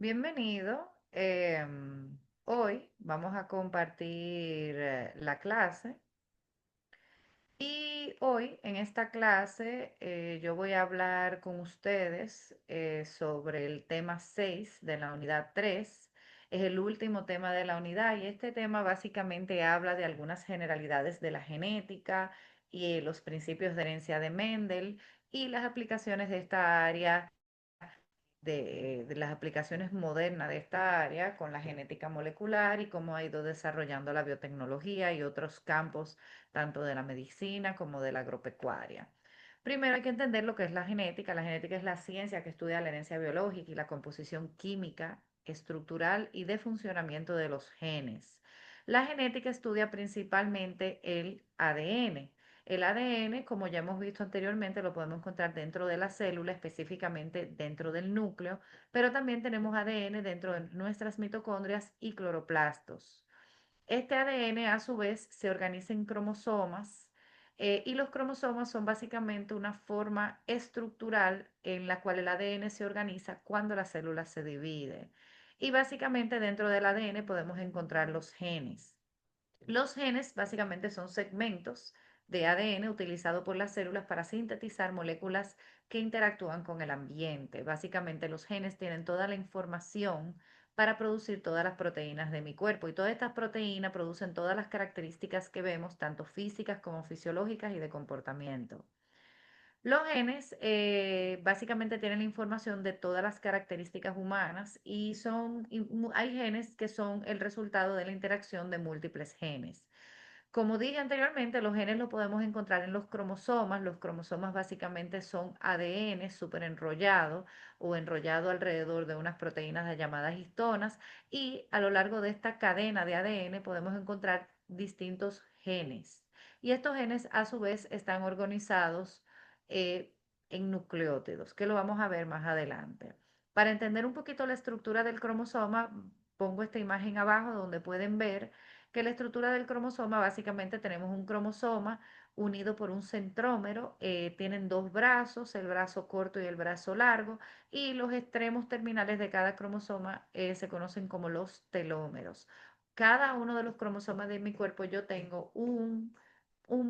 Bienvenido. Hoy vamos a compartir la clase y hoy en esta clase yo voy a hablar con ustedes sobre el tema 6 de la unidad 3. Es el último tema de la unidad y este tema básicamente habla de algunas generalidades de la genética y los principios de herencia de Mendel y las aplicaciones de esta área de las aplicaciones modernas de esta área con la genética molecular y cómo ha ido desarrollando la biotecnología y otros campos, tanto de la medicina como de la agropecuaria. Primero hay que entender lo que es la genética. La genética es la ciencia que estudia la herencia biológica y la composición química, estructural y de funcionamiento de los genes. La genética estudia principalmente el ADN. El ADN, como ya hemos visto anteriormente, lo podemos encontrar dentro de la célula, específicamente dentro del núcleo, pero también tenemos ADN dentro de nuestras mitocondrias y cloroplastos. Este ADN a su vez se organiza en cromosomas y los cromosomas son básicamente una forma estructural en la cual el ADN se organiza cuando la célula se divide. Y básicamente dentro del ADN podemos encontrar los genes. Los genes básicamente son segmentos de ADN utilizados por las células para sintetizar moléculas que interactúan con el ambiente. Básicamente los genes tienen toda la información para producir todas las proteínas de mi cuerpo y todas estas proteínas producen todas las características que vemos, tanto físicas como fisiológicas y de comportamiento. Los genes básicamente tienen la información de todas las características humanas hay genes que son el resultado de la interacción de múltiples genes. Como dije anteriormente, los genes los podemos encontrar en los cromosomas. Los cromosomas básicamente son ADN súper enrollado o enrollado alrededor de unas proteínas llamadas histonas y a lo largo de esta cadena de ADN podemos encontrar distintos genes. Y estos genes a su vez están organizados eh, en nucleótidos, que lo vamos a ver más adelante. Para entender un poquito la estructura del cromosoma, pongo esta imagen abajo donde pueden ver que la estructura del cromosoma, básicamente tenemos un cromosoma unido por un centrómero, tienen dos brazos, el brazo corto y el brazo largo, y los extremos terminales de cada cromosoma se conocen como los telómeros. Cada uno de los cromosomas de mi cuerpo yo tengo un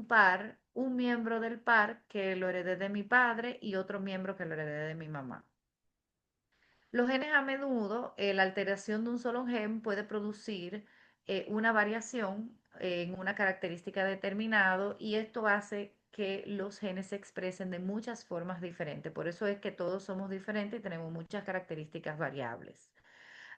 par, un miembro del par que lo heredé de mi padre y otro miembro que lo heredé de mi mamá. Los genes a menudo, la alteración de un solo gen puede producir una variación en una característica determinada y esto hace que los genes se expresen de muchas formas diferentes. Por eso es que todos somos diferentes y tenemos muchas características variables.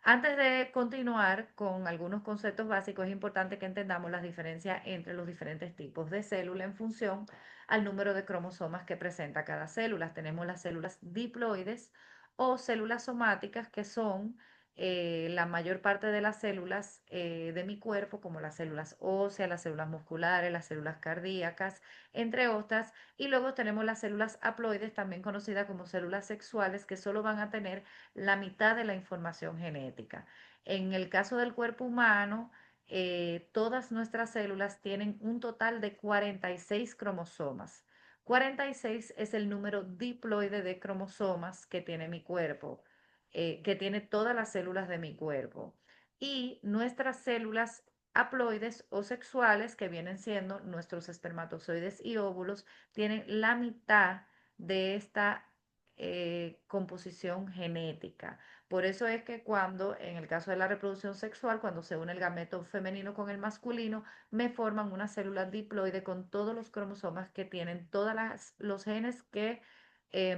Antes de continuar con algunos conceptos básicos, es importante que entendamos las diferencias entre los diferentes tipos de célula en función al número de cromosomas que presenta cada célula. Tenemos las células diploides o células somáticas, que son la mayor parte de las células de mi cuerpo, como las células óseas, las células musculares, las células cardíacas, entre otras. Y luego tenemos las células haploides, también conocidas como células sexuales, que solo van a tener la mitad de la información genética. En el caso del cuerpo humano, todas nuestras células tienen un total de 46 cromosomas. 46 es el número diploide de cromosomas que tiene mi cuerpo, que tiene todas las células de mi cuerpo. Y nuestras células haploides o sexuales, que vienen siendo nuestros espermatozoides y óvulos, tienen la mitad de esta composición genética. Por eso es que cuando, en el caso de la reproducción sexual, cuando se une el gameto femenino con el masculino, me forman una célula diploide con todos los cromosomas que tienen todos los genes que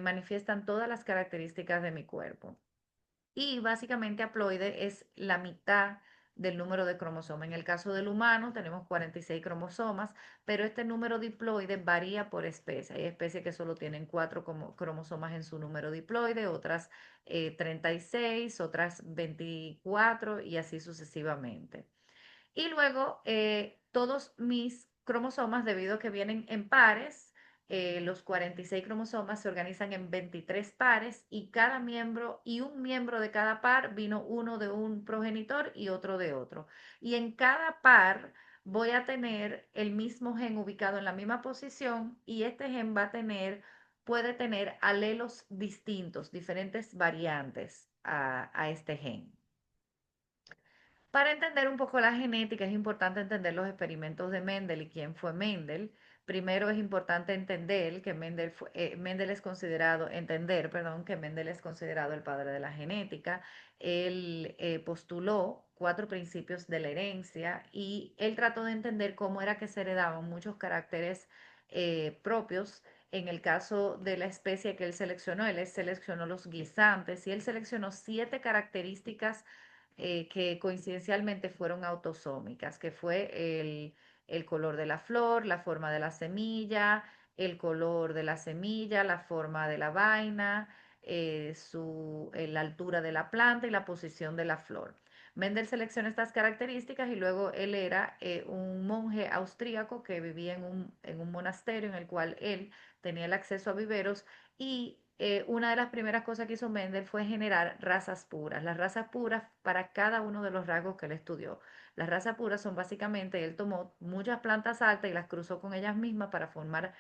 manifiestan todas las características de mi cuerpo. Y básicamente haploide es la mitad del número de cromosomas. En el caso del humano tenemos 46 cromosomas, pero este número diploide varía por especie. Hay especies que solo tienen 4 cromosomas en su número diploide, otras 36, otras 24 y así sucesivamente. Y luego todos mis cromosomas, debido a que vienen en pares, los 46 cromosomas se organizan en 23 pares y cada miembro y un miembro de cada par vino uno de un progenitor y otro de otro. Y en cada par voy a tener el mismo gen ubicado en la misma posición y este gen va a tener puede tener alelos distintos, diferentes variantes a este gen. Para entender un poco la genética es importante entender los experimentos de Mendel y quién fue Mendel. Primero es importante entender que Mendel es considerado, entender, perdón, que Mendel es considerado el padre de la genética. Él postuló 4 principios de la herencia y él trató de entender cómo era que se heredaban muchos caracteres propios. En el caso de la especie que él seleccionó los guisantes y él seleccionó 7 características que coincidencialmente fueron autosómicas, que fue el color de la flor, la forma de la semilla, el color de la semilla, la forma de la vaina, la altura de la planta y la posición de la flor. Mendel selecciona estas características y luego él era un monje austríaco que vivía en un monasterio en el cual él tenía el acceso a viveros y una de las primeras cosas que hizo Mendel fue generar razas puras, las razas puras para cada uno de los rasgos que él estudió. Las razas puras son básicamente, él tomó muchas plantas altas y las cruzó con ellas mismas para formar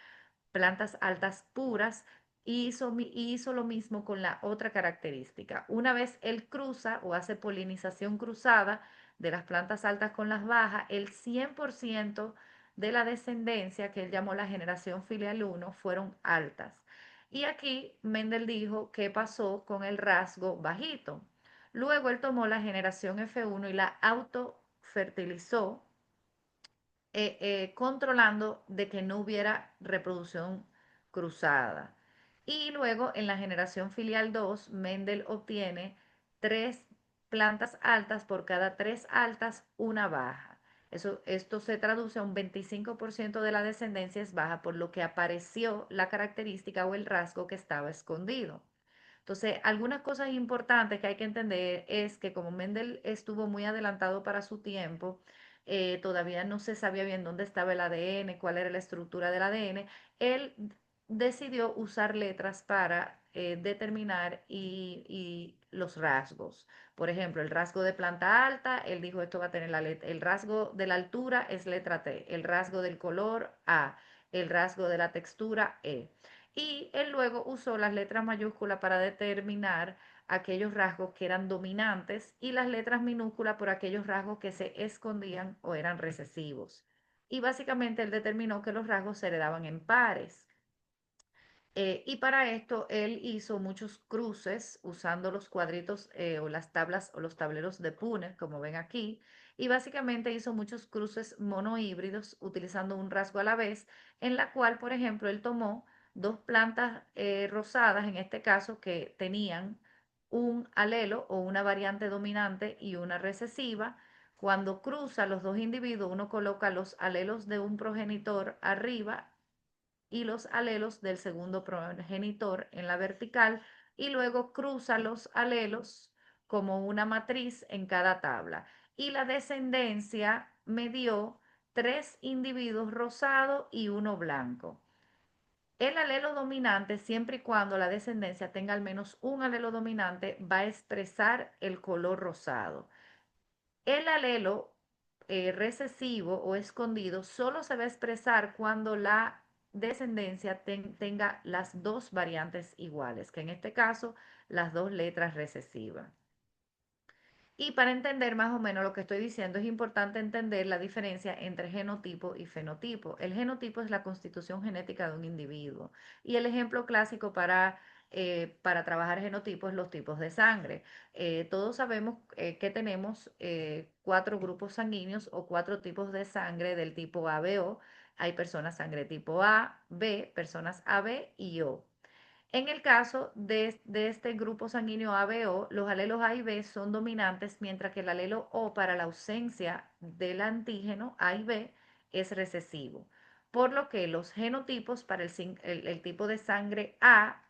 plantas altas puras y hizo lo mismo con la otra característica. Una vez él cruza o hace polinización cruzada de las plantas altas con las bajas, el 100% de la descendencia que él llamó la generación filial uno fueron altas. Y aquí Mendel dijo qué pasó con el rasgo bajito. Luego él tomó la generación F1 y la autofertilizó controlando de que no hubiera reproducción cruzada. Y luego en la generación filial 2 Mendel obtiene 3 plantas altas por cada 3 altas, una baja. Esto se traduce a un 25% de la descendencia es baja, por lo que apareció la característica o el rasgo que estaba escondido. Entonces, algunas cosas importantes que hay que entender es que como Mendel estuvo muy adelantado para su tiempo, todavía no se sabía bien dónde estaba el ADN, cuál era la estructura del ADN, él decidió usar letras para determinar y los rasgos. Por ejemplo, el rasgo de planta alta, él dijo esto va a tener la letra, el rasgo de la altura es letra T, el rasgo del color A, el rasgo de la textura E. Y él luego usó las letras mayúsculas para determinar aquellos rasgos que eran dominantes y las letras minúsculas por aquellos rasgos que se escondían o eran recesivos. Y básicamente él determinó que los rasgos se heredaban en pares. Y para esto él hizo muchos cruces usando los cuadritos o las tablas o los tableros de Punnett, como ven aquí, y básicamente hizo muchos cruces monohíbridos utilizando un rasgo a la vez, en la cual, por ejemplo, él tomó 2 plantas rosadas, en este caso, que tenían un alelo o una variante dominante y una recesiva. Cuando cruza los dos individuos, uno coloca los alelos de un progenitor arriba y los alelos del segundo progenitor en la vertical y luego cruza los alelos como una matriz en cada tabla. Y la descendencia me dio 3 individuos rosados y uno blanco. El alelo dominante, siempre y cuando la descendencia tenga al menos un alelo dominante, va a expresar el color rosado. El alelo recesivo o escondido solo se va a expresar cuando la descendencia tenga las 2 variantes iguales, que en este caso las 2 letras recesivas. Y para entender más o menos lo que estoy diciendo, es importante entender la diferencia entre genotipo y fenotipo. El genotipo es la constitución genética de un individuo y el ejemplo clásico para trabajar genotipos es los tipos de sangre. Todos sabemos que tenemos 4 grupos sanguíneos o 4 tipos de sangre del tipo A-B-O. Hay personas sangre tipo A, B, personas AB y O. En el caso de este grupo sanguíneo ABO, los alelos A y B son dominantes, mientras que el alelo O para la ausencia del antígeno A y B es recesivo. Por lo que los genotipos para el tipo de sangre A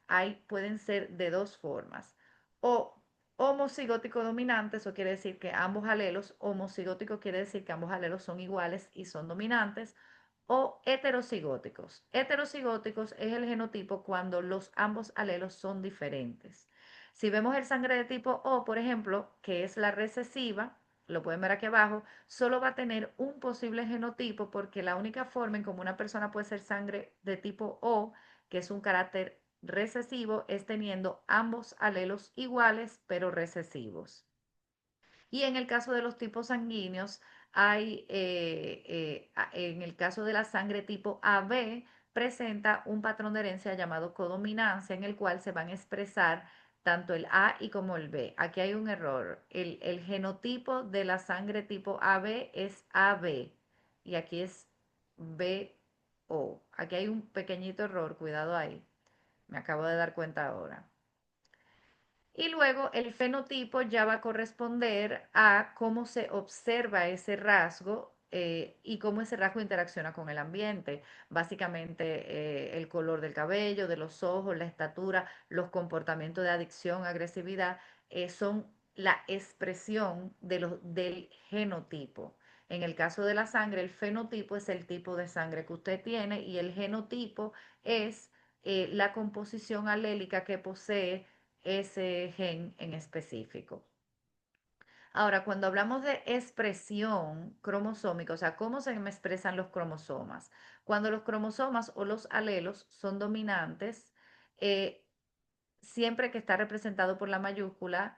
pueden ser de 2 formas. O homocigótico dominante, eso quiere decir que ambos alelos, homocigótico quiere decir que ambos alelos son iguales y son dominantes, o heterocigóticos. Heterocigóticos es el genotipo cuando los ambos alelos son diferentes. Si vemos el sangre de tipo O, por ejemplo, que es la recesiva, lo pueden ver aquí abajo, solo va a tener un posible genotipo porque la única forma en cómo una persona puede ser sangre de tipo O, que es un carácter recesivo es teniendo ambos alelos iguales pero recesivos. Y en el caso de los tipos sanguíneos, en el caso de la sangre tipo AB, presenta un patrón de herencia llamado codominancia, en el cual se van a expresar tanto el A y como el B. Aquí hay un error. El genotipo de la sangre tipo AB es AB y aquí es BO. Aquí hay un pequeñito error, cuidado ahí. Me acabo de dar cuenta ahora. Y luego el fenotipo ya va a corresponder a cómo se observa ese rasgo y cómo ese rasgo interacciona con el ambiente. Básicamente el color del cabello, de los ojos, la estatura, los comportamientos de adicción, agresividad, son la expresión del genotipo. En el caso de la sangre, el fenotipo es el tipo de sangre que usted tiene y el genotipo es la composición alélica que posee ese gen en específico. Ahora, cuando hablamos de expresión cromosómica, o sea, cómo se me expresan los cromosomas. Cuando los cromosomas o los alelos son dominantes, eh, siempre que está representado por la mayúscula,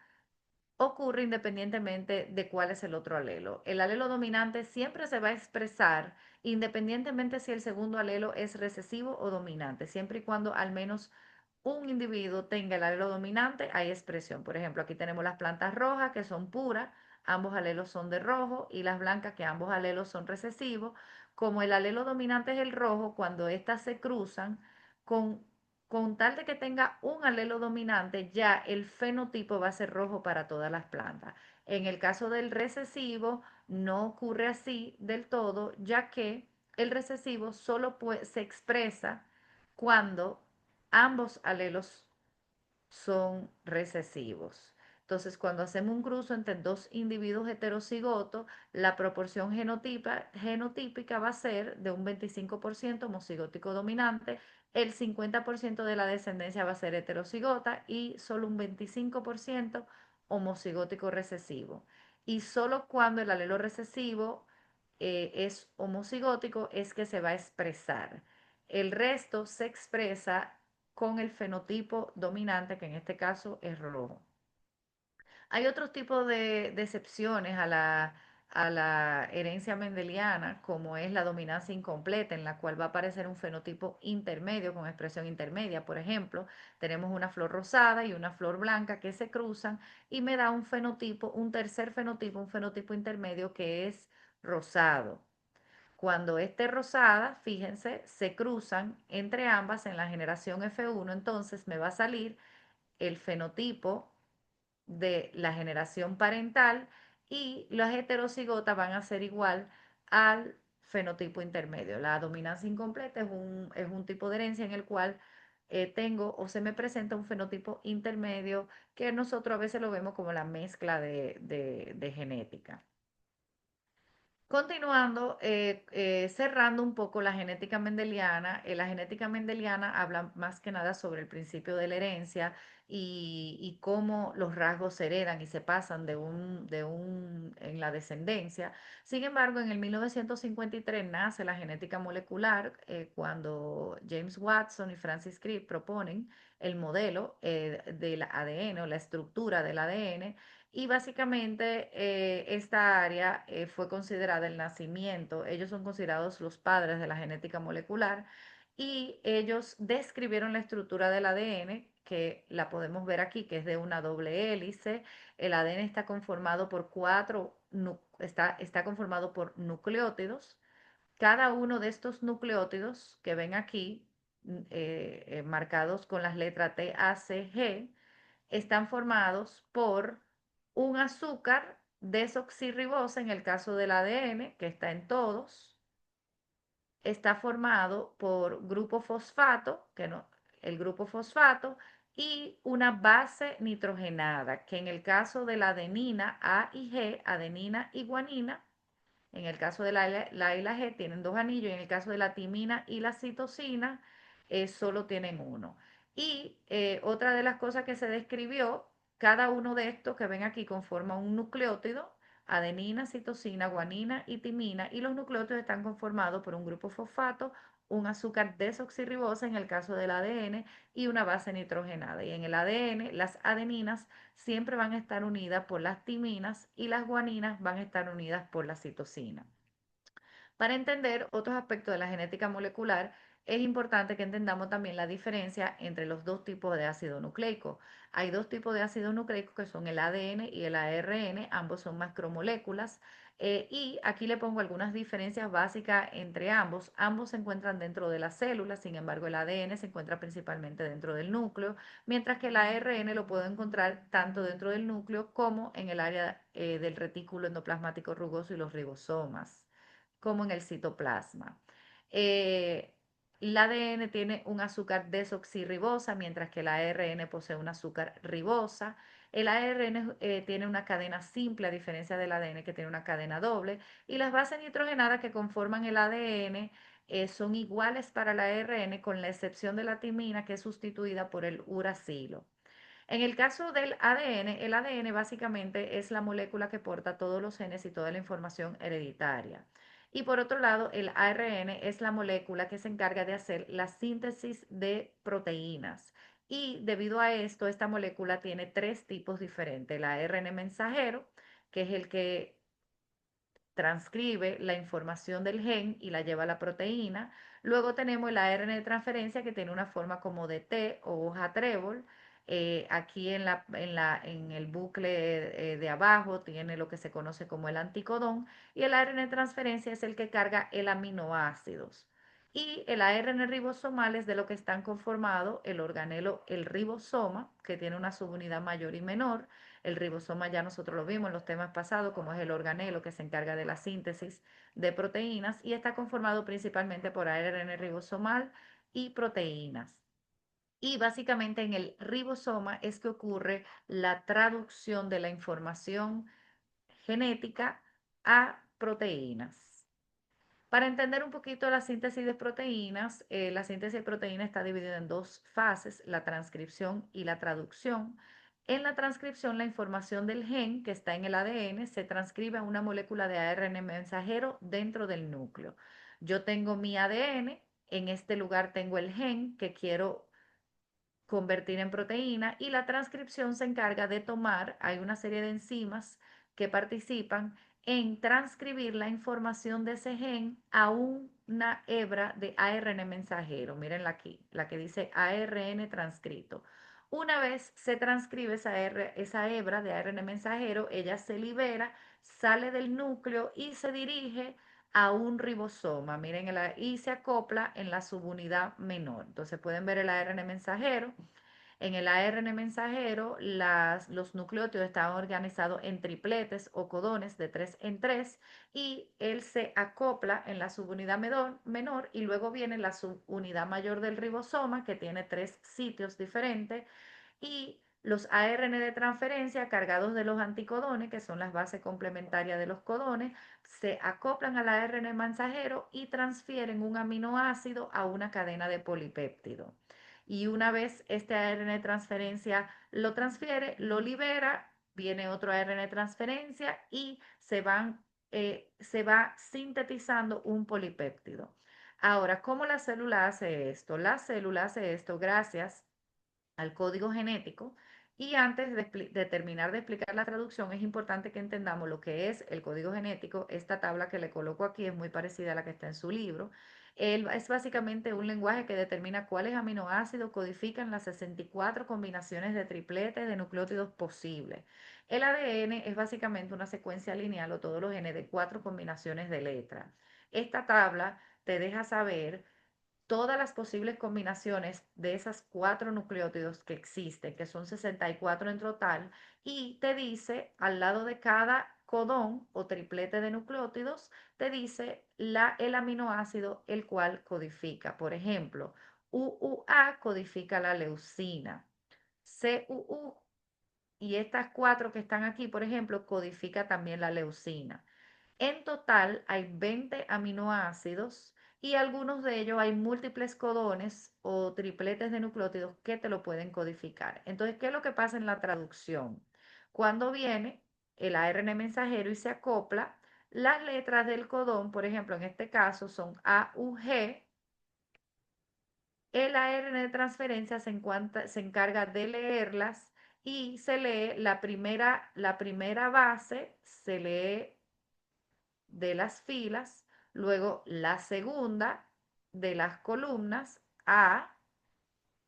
ocurre independientemente de cuál es el otro alelo. El alelo dominante siempre se va a expresar independientemente si el segundo alelo es recesivo o dominante, siempre y cuando al menos un individuo tenga el alelo dominante, hay expresión. Por ejemplo, aquí tenemos las plantas rojas que son puras, ambos alelos son de rojo, y las blancas que ambos alelos son recesivos. Como el alelo dominante es el rojo, cuando éstas se cruzan, con, con tal de que tenga un alelo dominante, ya el fenotipo va a ser rojo para todas las plantas. En el caso del recesivo, no ocurre así del todo, ya que el recesivo solo se expresa cuando ambos alelos son recesivos. Entonces, cuando hacemos un cruzo entre dos individuos heterocigotos, la proporción genotípica va a ser de un 25% homocigótico dominante, el 50% de la descendencia va a ser heterocigota y solo un 25% homocigótico recesivo. Y solo cuando el alelo recesivo es homocigótico es que se va a expresar. El resto se expresa con el fenotipo dominante, que en este caso es rojo. Hay otros tipos de excepciones a la herencia mendeliana, como es la dominancia incompleta, en la cual va a aparecer un fenotipo intermedio con expresión intermedia. Por ejemplo, tenemos una flor rosada y una flor blanca que se cruzan y me da un fenotipo, un tercer fenotipo, un fenotipo intermedio que es rosado. Cuando esté rosada, fíjense, se cruzan entre ambas en la generación F1, entonces me va a salir el fenotipo de la generación parental y las heterocigotas van a ser igual al fenotipo intermedio. La dominancia incompleta es un tipo de herencia en el cual tengo o se me presenta un fenotipo intermedio que nosotros a veces lo vemos como la mezcla de genética. Continuando, cerrando un poco la genética mendeliana habla más que nada sobre el principio de la herencia y cómo los rasgos se heredan y se pasan en la descendencia. Sin embargo, en el 1953 nace la genética molecular cuando James Watson y Francis Crick proponen el modelo del ADN o la estructura del ADN y básicamente esta área fue considerada el nacimiento. Ellos son considerados los padres de la genética molecular y ellos describieron la estructura del ADN, que la podemos ver aquí, que es de una doble hélice. El ADN está conformado por está conformado por nucleótidos. Cada uno de estos nucleótidos que ven aquí, marcados con las letras T, A, C, G, están formados por un azúcar desoxirribosa en el caso del ADN, que está en todos, está formado por grupo fosfato, que no, el grupo fosfato, y una base nitrogenada, que en el caso de la adenina A y G, adenina y guanina, en el caso de la y la G tienen dos anillos, y en el caso de la timina y la citosina solo tienen uno. Y otra de las cosas que se describió, cada uno de estos que ven aquí conforma un nucleótido, adenina, citosina, guanina y timina, y los nucleótidos están conformados por un grupo fosfato, un azúcar desoxirribosa en el caso del ADN y una base nitrogenada. Y en el ADN, las adeninas siempre van a estar unidas por las timinas y las guaninas van a estar unidas por la citosina. Para entender otros aspectos de la genética molecular, es importante que entendamos también la diferencia entre los dos tipos de ácido nucleico. Hay dos tipos de ácido nucleico que son el ADN y el ARN, ambos son macromoléculas. Y aquí le pongo algunas diferencias básicas entre ambos. Ambos se encuentran dentro de las células, sin embargo el ADN se encuentra principalmente dentro del núcleo, mientras que el ARN lo puedo encontrar tanto dentro del núcleo como en el área del retículo endoplasmático rugoso y los ribosomas como en el citoplasma. Eh, el ADN tiene un azúcar desoxirribosa, mientras que el ARN posee un azúcar ribosa. El ARN tiene una cadena simple, a diferencia del ADN que tiene una cadena doble. Y las bases nitrogenadas que conforman el ADN son iguales para el ARN, con la excepción de la timina, que es sustituida por el uracilo. En el caso del ADN, el ADN básicamente es la molécula que porta todos los genes y toda la información hereditaria. Y por otro lado, el ARN es la molécula que se encarga de hacer la síntesis de proteínas. Y debido a esto, esta molécula tiene tres tipos diferentes. El ARN mensajero, que es el que transcribe la información del gen y la lleva a la proteína. Luego tenemos el ARN de transferencia, que tiene una forma como de T o hoja trébol. Aquí en el bucle de abajo tiene lo que se conoce como el anticodón, y el ARN de transferencia es el que carga el aminoácidos. Y el ARN ribosomal es de lo que están conformados el organelo, el ribosoma, que tiene una subunidad mayor y menor. El ribosoma ya nosotros lo vimos en los temas pasados, como es el organelo que se encarga de la síntesis de proteínas, y está conformado principalmente por ARN ribosomal y proteínas. Y básicamente en el ribosoma es que ocurre la traducción de la información genética a proteínas. Para entender un poquito la síntesis de proteínas, la síntesis de proteínas está dividida en dos fases, la transcripción y la traducción. En la transcripción, la información del gen que está en el ADN se transcribe a una molécula de ARN mensajero dentro del núcleo. Yo tengo mi ADN, en este lugar tengo el gen que quiero convertir en proteína, y la transcripción se encarga de tomar, hay una serie de enzimas que participan en transcribir la información de ese gen a una hebra de ARN mensajero. Mírenla aquí, la que dice ARN transcrito. Una vez se transcribe esa hebra de ARN mensajero, ella se libera, sale del núcleo y se dirige a un ribosoma. Miren, y se acopla en la subunidad menor. Entonces pueden ver el ARN mensajero. En el ARN mensajero, los nucleótidos están organizados en tripletes o codones de 3 en 3, y él se acopla en la subunidad menor, y luego viene la subunidad mayor del ribosoma, que tiene tres sitios diferentes, y los ARN de transferencia cargados de los anticodones, que son las bases complementarias de los codones, se acoplan al ARN mensajero y transfieren un aminoácido a una cadena de polipéptido. Y una vez este ARN de transferencia lo transfiere, lo libera, viene otro ARN de transferencia y se va sintetizando un polipéptido. Ahora, ¿cómo la célula hace esto? La célula hace esto gracias al código genético. Y antes de terminar de explicar la traducción, es importante que entendamos lo que es el código genético. Esta tabla que le coloco aquí es muy parecida a la que está en su libro. Es básicamente un lenguaje que determina cuáles aminoácidos codifican las 64 combinaciones de tripletes de nucleótidos posibles. El ADN es básicamente una secuencia lineal o todos los genes de 4 combinaciones de letras. Esta tabla te deja saber todas las posibles combinaciones de esas 4 nucleótidos que existen, que son 64 en total, y te dice al lado de cada codón o triplete de nucleótidos, te dice el aminoácido el cual codifica. Por ejemplo, UUA codifica la leucina, CUU y estas 4 que están aquí, por ejemplo, codifica también la leucina. En total hay 20 aminoácidos, y algunos de ellos hay múltiples codones o tripletes de nucleótidos que te lo pueden codificar. Entonces, ¿qué es lo que pasa en la traducción? Cuando viene el ARN mensajero y se acopla, las letras del codón, por ejemplo, en este caso son AUG, El ARN de transferencia se encarga de leerlas y se lee la primera base, se lee de las filas, luego la segunda de las columnas A,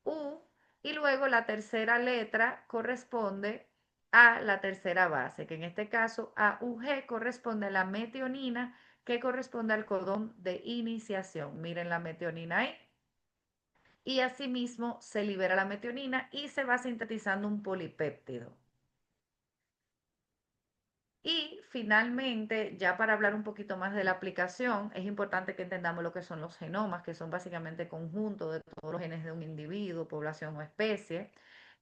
U, y luego la tercera letra corresponde a la tercera base, que en este caso AUG corresponde a la metionina, que corresponde al codón de iniciación. Miren la metionina ahí. Y asimismo se libera la metionina y se va sintetizando un polipéptido. Y finalmente, ya para hablar un poquito más de la aplicación, es importante que entendamos lo que son los genomas, que son básicamente conjuntos de todos los genes de un individuo, población o especie.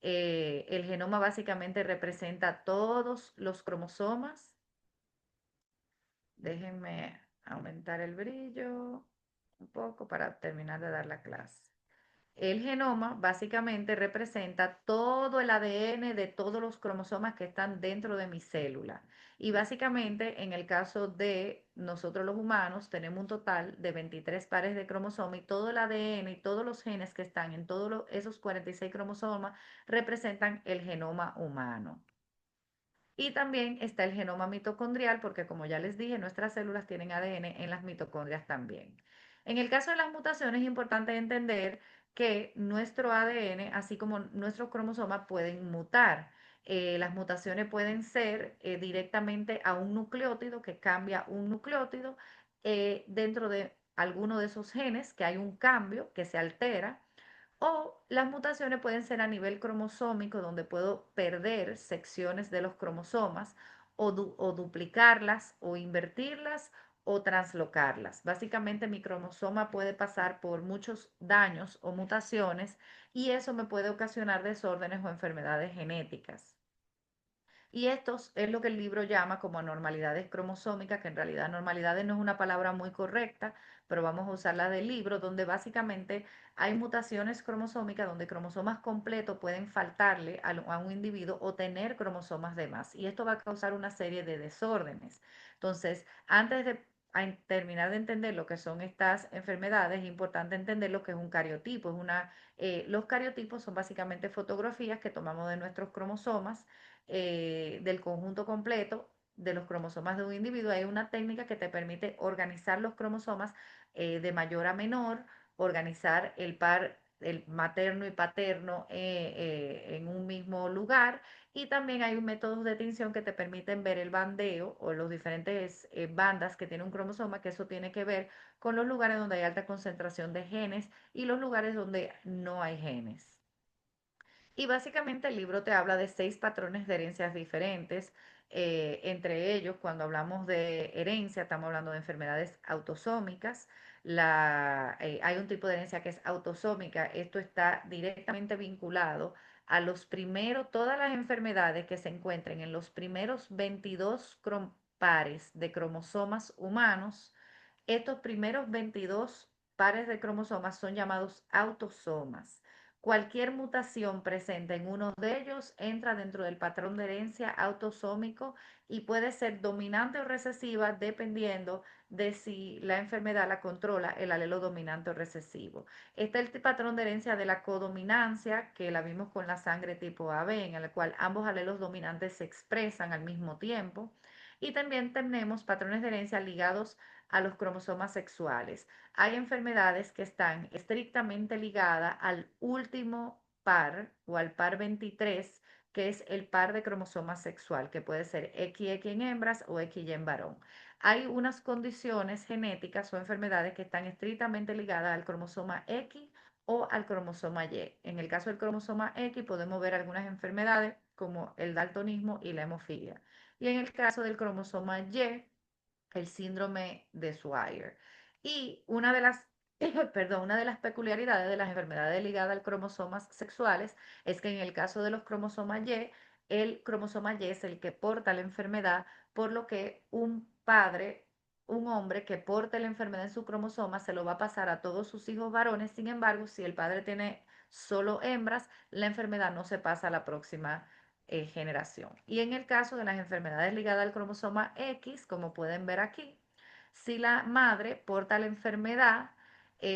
El genoma básicamente representa todos los cromosomas. Déjenme aumentar el brillo un poco para terminar de dar la clase. El genoma básicamente representa todo el ADN de todos los cromosomas que están dentro de mi célula. Y básicamente en el caso de nosotros los humanos tenemos un total de 23 pares de cromosomas y todo el ADN y todos los genes que están en todos esos 46 cromosomas representan el genoma humano. Y también está el genoma mitocondrial, porque como ya les dije, nuestras células tienen ADN en las mitocondrias también. En el caso de las mutaciones es importante entender que nuestro ADN, así como nuestros cromosomas, pueden mutar. Las mutaciones pueden ser directamente a un nucleótido que cambia un nucleótido dentro de alguno de esos genes, que hay un cambio que se altera o las mutaciones pueden ser a nivel cromosómico, donde puedo perder secciones de los cromosomas o duplicarlas o invertirlas o translocarlas. Básicamente mi cromosoma puede pasar por muchos daños o mutaciones y eso me puede ocasionar desórdenes o enfermedades genéticas. Y esto es lo que el libro llama como anormalidades cromosómicas, que en realidad anormalidades no es una palabra muy correcta, pero vamos a usarla del libro, donde básicamente hay mutaciones cromosómicas donde cromosomas completos pueden faltarle a un individuo o tener cromosomas de más. Y esto va a causar una serie de desórdenes. Entonces, antes de terminar de entender lo que son estas enfermedades, es importante entender lo que es un cariotipo. Los cariotipos son básicamente fotografías que tomamos de nuestros cromosomas del conjunto completo de los cromosomas de un individuo. Hay una técnica que te permite organizar los cromosomas de mayor a menor, organizar el par, el materno y paterno en un mismo lugar. Y también hay un método de tinción que te permiten ver el bandeo o los diferentes bandas que tiene un cromosoma, que eso tiene que ver con los lugares donde hay alta concentración de genes y los lugares donde no hay genes. Y básicamente el libro te habla de 6 patrones de herencias diferentes. Entre ellos, cuando hablamos de herencia, estamos hablando de enfermedades autosómicas. Hay un tipo de herencia que es autosómica. Esto está directamente vinculado a los primeros, todas las enfermedades que se encuentren en los primeros 22 pares de cromosomas humanos. Estos primeros 22 pares de cromosomas son llamados autosomas. Cualquier mutación presente en uno de ellos entra dentro del patrón de herencia autosómico y puede ser dominante o recesiva dependiendo de si la enfermedad la controla el alelo dominante o recesivo. Está el patrón de herencia de la codominancia, que la vimos con la sangre tipo AB, en el cual ambos alelos dominantes se expresan al mismo tiempo. Y también tenemos patrones de herencia ligados a los cromosomas sexuales. Hay enfermedades que están estrictamente ligadas al último par o al par 23, que es el par de cromosomas sexual, que puede ser XX en hembras o XY en varón. Hay unas condiciones genéticas o enfermedades que están estrictamente ligadas al cromosoma X o al cromosoma Y. En el caso del cromosoma X podemos ver algunas enfermedades como el daltonismo y la hemofilia. Y en el caso del cromosoma Y, el síndrome de Swyer. Y una de las, perdón, una de las peculiaridades de las enfermedades ligadas al cromosomas sexuales es que en el caso de los cromosomas Y, el cromosoma Y es el que porta la enfermedad, por lo que un padre, un hombre que porte la enfermedad en su cromosoma se lo va a pasar a todos sus hijos varones. Sin embargo, si el padre tiene solo hembras, la enfermedad no se pasa a la próxima generación. Y en el caso de las enfermedades ligadas al cromosoma X, como pueden ver aquí, si la madre porta la enfermedad,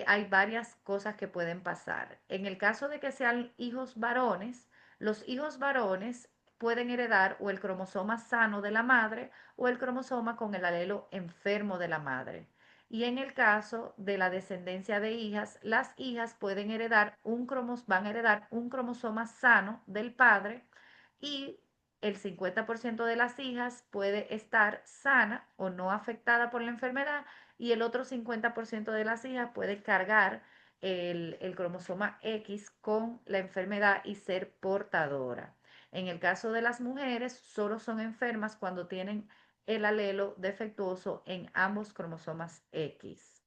hay varias cosas que pueden pasar. En el caso de que sean hijos varones, los hijos varones pueden heredar o el cromosoma sano de la madre o el cromosoma con el alelo enfermo de la madre. Y en el caso de la descendencia de hijas, las hijas pueden heredar van a heredar un cromosoma sano del padre y el 50% de las hijas puede estar sana o no afectada por la enfermedad y el otro 50% de las hijas puede cargar el cromosoma X con la enfermedad y ser portadora. En el caso de las mujeres, solo son enfermas cuando tienen el alelo defectuoso en ambos cromosomas X.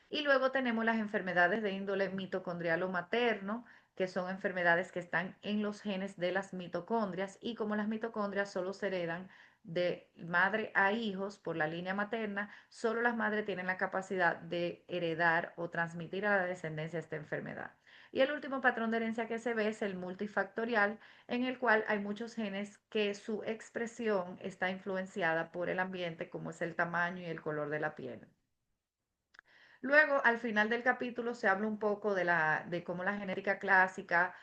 Y luego tenemos las enfermedades de índole mitocondrial o materno, que son enfermedades que están en los genes de las mitocondrias y como las mitocondrias solo se heredan de madre a hijos por la línea materna, solo las madres tienen la capacidad de heredar o transmitir a la descendencia esta enfermedad. Y el último patrón de herencia que se ve es el multifactorial, en el cual hay muchos genes que su expresión está influenciada por el ambiente, como es el tamaño y el color de la piel. Luego, al final del capítulo, se habla un poco de cómo la genética clásica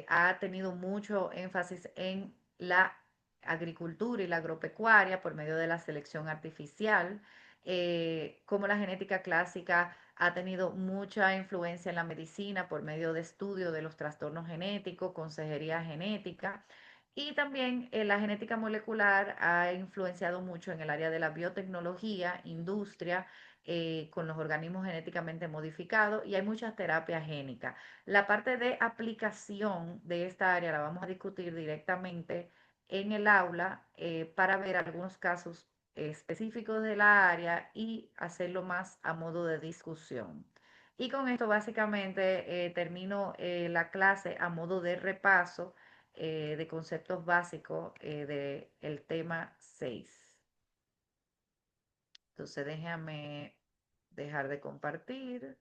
ha tenido mucho énfasis en la agricultura y la agropecuaria por medio de la selección artificial, cómo la genética clásica ha tenido mucha influencia en la medicina por medio de estudio de los trastornos genéticos, consejería genética. Y también la genética molecular ha influenciado mucho en el área de la biotecnología, industria, con los organismos genéticamente modificados y hay muchas terapias génicas. La parte de aplicación de esta área la vamos a discutir directamente en el aula para ver algunos casos específicos de la área y hacerlo más a modo de discusión. Y con esto básicamente termino la clase a modo de repaso de conceptos básicos del tema 6. Entonces déjame dejar de compartir.